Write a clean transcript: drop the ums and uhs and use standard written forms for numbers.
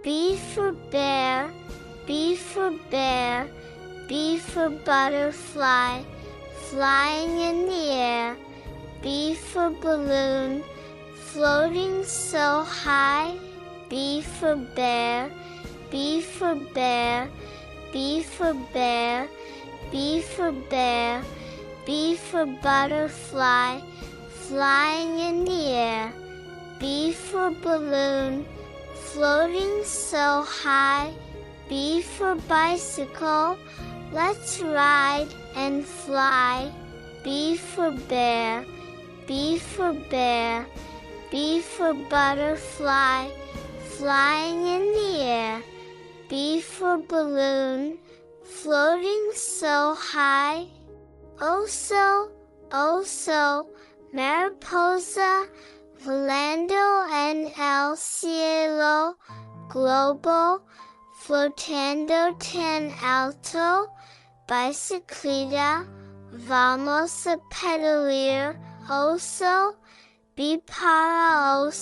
B for bear, B for bear, B for butterfly, flying in the air. B for balloon, floating so high. B for bear, B for bear, B for bear, B for bear, B for butterfly, flying in the air. B for balloon, floating so high. B for bicycle, let's ride and fly. B for bear, B for bear, B for butterfly, flying in the air. B for balloon, floating so high. Oso, oso, mariposa, volando en el cielo, globo, flotando tan alto. Bicicleta, vamos a pedalar. Oso, B para oso.